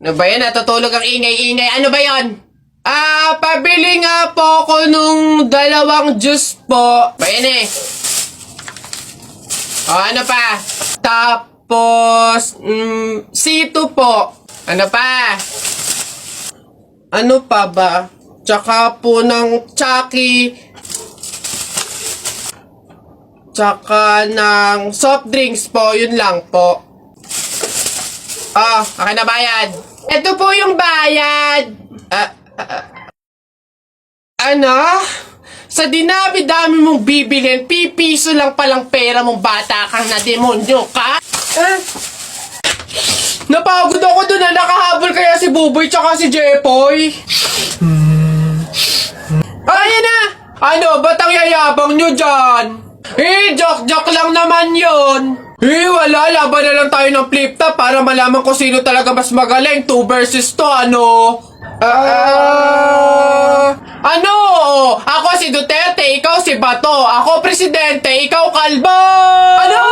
Ano ba yan? Natutulog ang ingay-ingay. Ano ba yan? Pabili nga po ako nung 2 juice po. Ba yan eh. Ano pa? Tapos, C2 po. Ano pa? Ano pa ba? Tsaka po ng Chucky. Tsaka ng soft drinks po. Yun lang po. Akin na bayad. Ito po yung bayad. Ano? Sa dinami-dami mong bibilhin, pipiso lang palang pera mong bata kang na demonyo ka? Napagod ako dun na nakahabol kaya si Buboy tsaka si Jepoy. Ayan na! Ano, ba't ang yayabang nyo dyan? Joke-joke lang naman yun. Wala, laban na lang tayo ng flip-top para malaman kung sino talaga mas magaling. 2 versus 2, ano? Ano? Ako si Duterte, ikaw si Bato. Ako presidente, ikaw kalbo. Ano?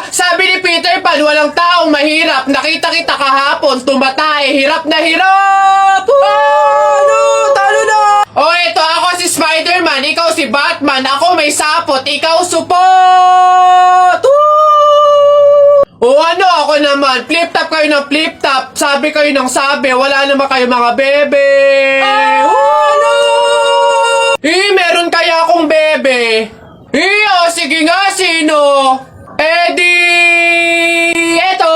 Sabi ni Peter Pan, walang taong mahirap. Nakita kita kahapon, tumatay, hirap na hirap. Ano? Talo na. Ito ako si Spider-Man, ikaw si Batman. Ako may sapot, ikaw supot. Ano ako naman? Flip-top kayo ng flip-top. Sabi kayo ng sabi. Wala naman kayo mga bebe. Ano? Meron kaya akong bebe. Sige nga, sino? Eto.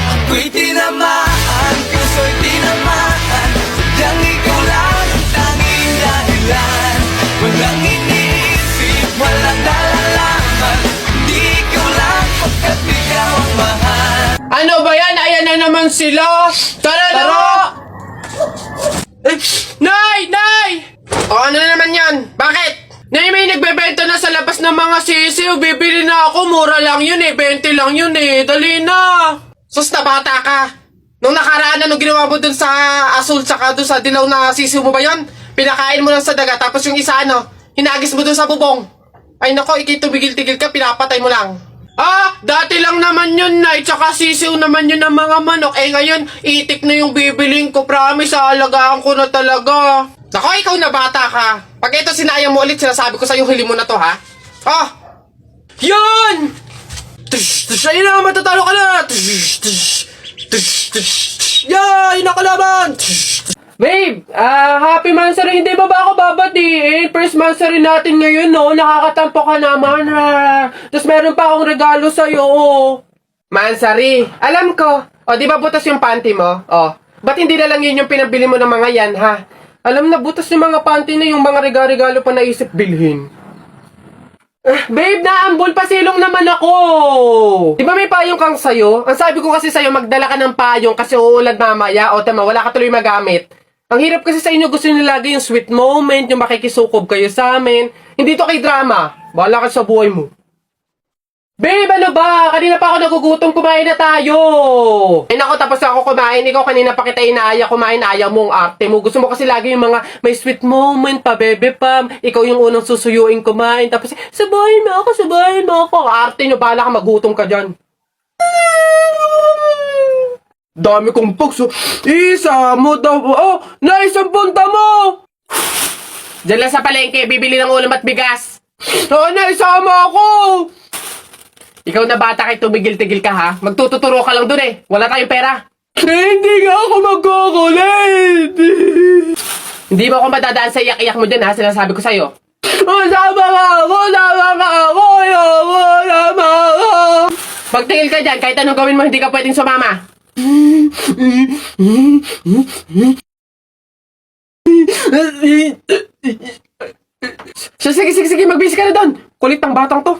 Ako'y tinamaan, puso'y tinamaan. Sadyang ikaw lang ang tanging dahilan. Walang iniisip, walang nalalaman. Hindi ikaw lang pagkat ikaw ang mahal. Ano ba yan? Ayan na naman sila. Tara! Nay! Ano na naman yan? Bakit? Nay, may nagbebenta na sa labas ng mga sisiw. Bibili na ako. Mura lang yun eh. 20 lang yun eh. Dali na. Sus na bata ka. Nung nakaraan na, nung ginawa mo dun sa asul tsaka dun sa dilaw na sisiw mo ba yun? Pinakain mo lang sa daga. Tapos yung isa hinagis mo dun sa bubong. Ay nako, tumigil-tigil ka. Pinapatay mo lang. Dati lang naman yun, Nay. Tsaka sisiw naman yun ng mga manok. Ngayon, itik na yung bibiling ko. Promise, aalagaan ko na talaga. Nako, ikaw na bata ka. Pag ito sinayang mo ulit, sinasabi ko sa'yo, huli mo na to, ha? Yun! Ayun na, matatalo ka na! Yay! Nakalaban! Babe, happy Mansari. Hindi ba ako babatiin? First Mansari natin ngayon, no? Nakakatampo ka naman, ha? Tapos meron pa akong regalo sa'yo, Mansari, alam ko. Di ba butas yung panty mo? Ba't hindi na lang yun yung pinabili mo ng mga yan, ha? Alam na, butas yung mga panty na yung mga regalo pa naisip bilhin. Babe, naambol pa silong naman ako. Di ba may payong kang sayo? Ang sabi ko kasi sayo, magdala ka ng payong kasi uulan mamaya. Tama, wala ka tuloy magamit. Ang hirap kasi sa inyo, gusto nyo lagi yung sweet moment, yung makikisukob kayo sa amin. Hindi to kay drama. Bahala ka sa buhay mo. Babe, ano ba? Kanina pa ako nagugutom, kumain na tayo. Nako, tapos ako kumain. Ikaw kanina pa kita inaaya kumain, ayaw mong arte mo. Gusto mo kasi lagi yung mga may sweet moment pa, bebe pam. Ikaw yung unang susuyuin kumain. Tapos, sabahin mo ako. Arte nyo, bahala ka, magutom ka dyan. Dami kong pugs. Isa mo daw. Naisang punta mo. Diyan lang sa palengke, bibili ng ulam at bigas. Naisama ako. Ikaw na bata kay tumigil-tigil ka, ha? Magtututuro ka lang dun eh. Wala tayong pera. Hindi nga ako magkukulit. Hindi mo ako madadaan sa iyak-iyak mo dyan, ha? Sinasabi ko sa'yo. Sama ako. Magtingil ka dyan. Kahit anong gawin mo, hindi ka pwedeng sumama. Sige. Magbisi ka na doon. Kulit ng batang to.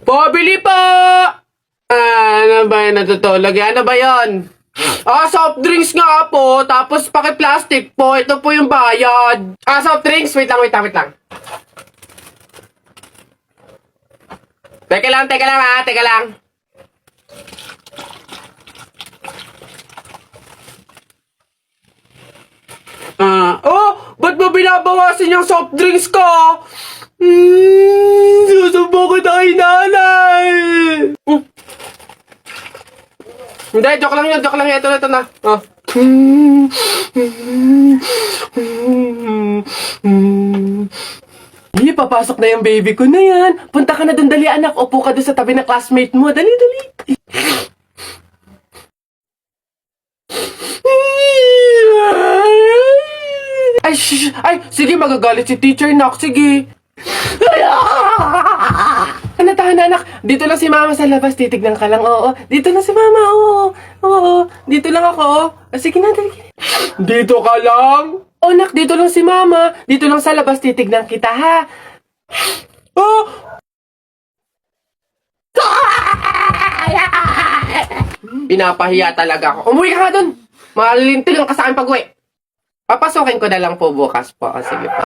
Pabili pa! Ano ba yun natutulog? Ano ba yun? Soft drinks nga po. Tapos paki-plastic po. Ito po yung bayad. Soft drinks. Wait lang. Teka lang ha. Teka lang. Ba't mabili binabawasan yung soft drinks ko. Susubo ko na kay nanay. Hindi, joke lang yun. Ito na. Oh. Papasok na yung baby ko na yan. Punta ka na dun, dali anak. Upo ka dun sa tabi ng classmate mo. Dali. Ay, shh! Ay, sige, magagalit si teacher, nak. Sige. Tahan, anak. Dito lang si mama sa labas. Titignan ka lang. Oo. Dito lang si mama. Oo. Dito lang ako. Sige na, dali. Dito ka lang? Oh, nak, dito lang si mama. Dito lang sa labas. Titignan kita, ha? Oh! Pinapahiya talaga ako. Umuwi ka nga dun. Malilintigan ka sa akin pag-uwi. Papasokin ko na lang po bukas po. Sige po.